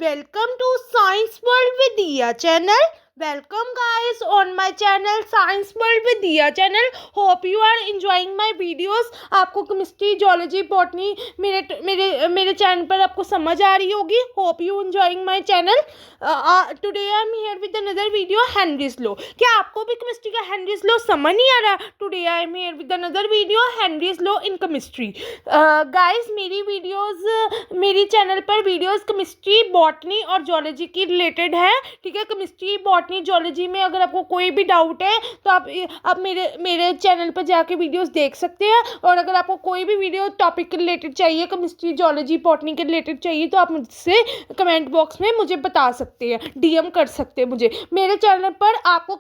welcome to Science World with Diya channel. Welcome guys on my channel Science World with Diya channel. Hope you are enjoying my videos. आपको chemistry zoology botany मेरे मेरे मेरे channel पर आपको समझ आ रही होगी. Hope you enjoying my channel. Today I am here with another video Henry's law. क्या आपको भी केमिस्ट्री का हेनरीज लॉ समझ नहीं आ रहा? Today I am here with another video Henry's law in chemistry. Guys मेरी चैनल पर वीडियोस केमिस्ट्री बॉटनी और जोलॉजी की रिलेटेड है. ठीक है, केमिस्ट्री बॉटनी जोलॉजी में अगर आपको कोई भी डाउट है तो आप मेरे चैनल पर जाके वीडियोस देख सकते हैं. और अगर आपको कोई भी वीडियो टॉपिक के रिलेटेड चाहिए, केमिस्ट्री जोलॉजी बॉटनी के रिलेटेड चाहिए, तो आप मुझसे कमेंट बॉक्स में मुझे बता सकते हैं, डीएम कर सकते हैं मुझे. मेरे चैनल पर आपको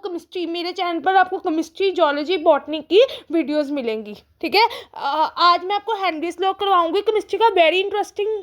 केमिस्ट्री जोलॉजी बॉटनी की वीडियोस मिलेंगी. ठीक है, आज मैं आपको हेनरीज लॉ करवाऊंगी. केमिस्ट्री का very interesting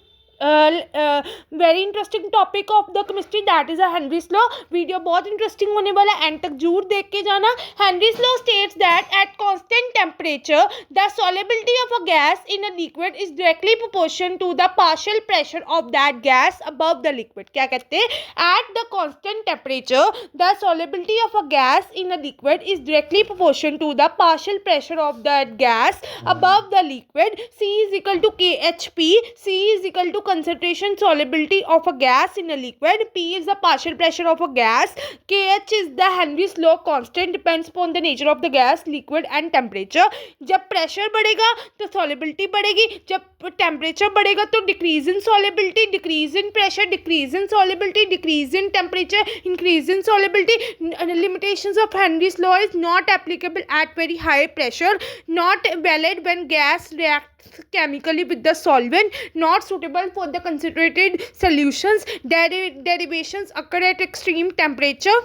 topic of the chemistry, that is a Henry's law. Video बहुत इंटरेस्टिंग होने वाला है, एंड तक जरूर देख के जाना. Henry's law states that at constant temperature the solubility of a gas in a liquid is directly proportion to the partial pressure of that gas above the liquid. क्या कहते हैं? At the constant temperature the solubility of a gas in a liquid is directly proportion to the partial pressure of that gas above the liquid. C is equal to KHP. C is equal to concentration solubility of a gas in a liquid. P is the partial pressure of a gas. KH is the Henry's law constant, depends upon the nature of the gas, liquid and temperature. जब pressure बढ़ेगा तो solubility बढ़ेगी, जब temperature बढ़ेगा तो decrease in solubility, decrease in pressure, decrease in solubility, decrease in temperature, increase in solubility. Limitations of Henry's law is not applicable at very high pressure, not valid when gas reacts chemically with the solvent, not suitable for the concentrated solutions. Derivations occur at extreme temperature.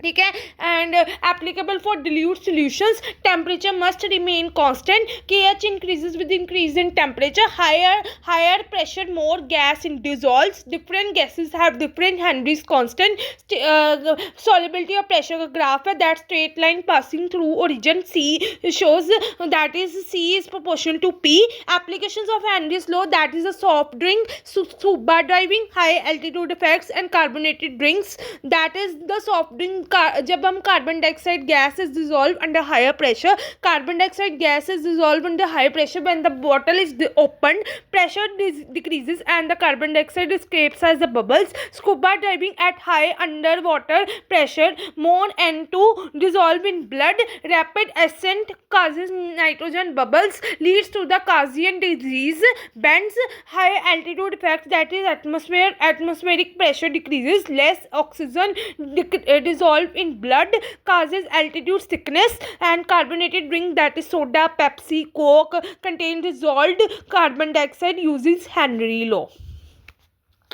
ठीक है, and applicable for dilute solutions. Temperature must remain constant. KH increases with increase in temperature. Higher pressure more gas in dissolves. Different gases have different Henry's constant. Solubility और pressure का graph है, that straight line passing through origin C shows that is C is proportional to P. Applications of Henry's law, that is a soft drink, scuba diving, high altitude effects and carbonated drinks. That is the soft drink. जब हम carbon dioxide gas is dissolve under higher pressure, carbon dioxide gas is dissolve under higher pressure. When the bottle is open, pressure decreases and the carbon dioxide escapes as the bubbles. Scuba diving at high underwater pressure, more N2 dissolve in blood. Rapid ascent causes nitrogen bubbles, leads to the Kazan disease. Bends, high altitude effects, that is atmospheric pressure decreases, less oxygen dissolve in blood, causes altitude sickness. And carbonated drink, that is soda, Pepsi, Coke, contain dissolved carbon dioxide, uses Henry law.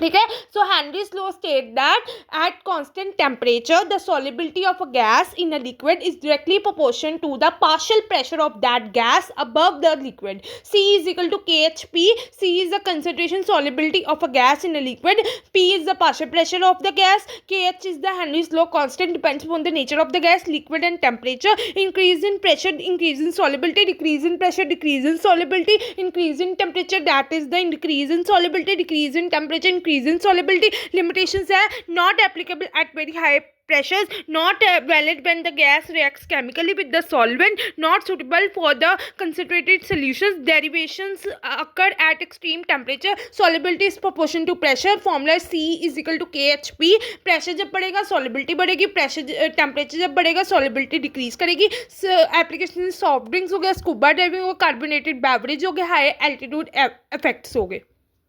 ठीक है, so Henry's law state that at constant temperature the solubility of a gas in a liquid is directly proportion to the partial pressure of that gas above the liquid. C is equal to KHP. C is the concentration solubility of a gas in a liquid. P is the partial pressure of the gas. KH is the Henry's law constant, depends upon the nature of the gas, liquid and temperature. Increase in pressure, increase in solubility, decrease in pressure, decrease in solubility, increase in temperature, that is the increase in solubility, decrease in temperature, increase in solubility. Limitations है not applicable at very high pressures, not valid when the gas reacts chemically with the solvent, not suitable for the concentrated solutions. Derivations occur at extreme temperature. Solubility is proportional to pressure. Formula C is equal to KHP. pressure जब बढ़ेगा solubility बढ़ेगी, pressure temperature जब बढ़ेगा solubility decrease करेगी. Application soft drinks हो गया, scuba diving हो गया, कार्बोनेटेड बेवरेज हो गया, हाई एल्टीट्यूड इफेक्ट्स हो गए.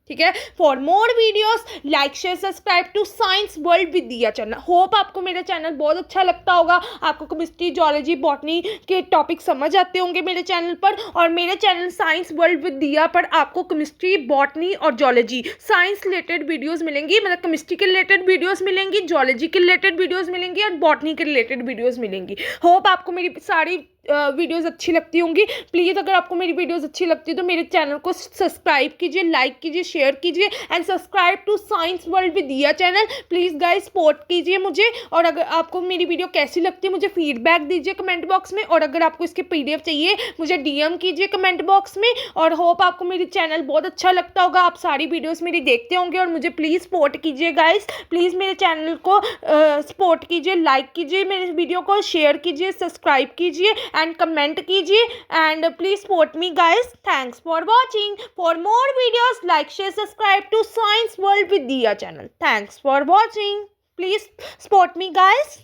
ठीक है, for more videos like share subscribe to science world with Diya channel. Hope आपको मेरा चैनल बहुत अच्छा लगता होगा, आपको केमिस्ट्री जोलॉजी बॉटनी के टॉपिक समझ आते होंगे मेरे चैनल पर. और मेरे चैनल साइंस वर्ल्ड विद दिया पर आपको केमिस्ट्री बॉटनी और जोलॉजी साइंस रिलेटेड वीडियोस मिलेंगी, मतलब केमिस्ट्री के रिलेटेड वीडियोस मिलेंगी, जोलॉजी के रिलेटेड वीडियोस मिलेंगी और बॉटनी के रिलेटेड वीडियोस मिलेंगी. होप आपको मेरी सारी वीडियोज़ अच्छी लगती होंगी। प्लीज़ अगर आपको मेरी वीडियोज़ अच्छी लगती है तो मेरे चैनल को सब्सक्राइब कीजिए, लाइक कीजिए, शेयर कीजिए and subscribe to science world with Diya channel. Please guys support कीजिए मुझे, और अगर आपको मेरी वीडियो कैसी लगती है मुझे फीडबैक दीजिए कमेंट बॉक्स में, और अगर आपको इसके PDF चाहिए मुझे DM कीजिए कमेंट बॉक्स में। और होप आपको मेरी चैनल बहुत अच्छा लगता होगा, आप सारी वीडियोज़ मेरी देखते होंगे, और मुझे प्लीज़ सपोर्ट कीजिए गाइस। प्लीज़ मेरे चैनल को सपोर्ट कीजिए, लाइक कीजिए, मेरे वीडियो को शेयर कीजिए, सब्सक्राइब कीजिए एंड कमेंट कीजिए and please support me guys. Thanks for watching. For more videos like share subscribe to science world with Diya channel. Thanks for watching. Please support me guys.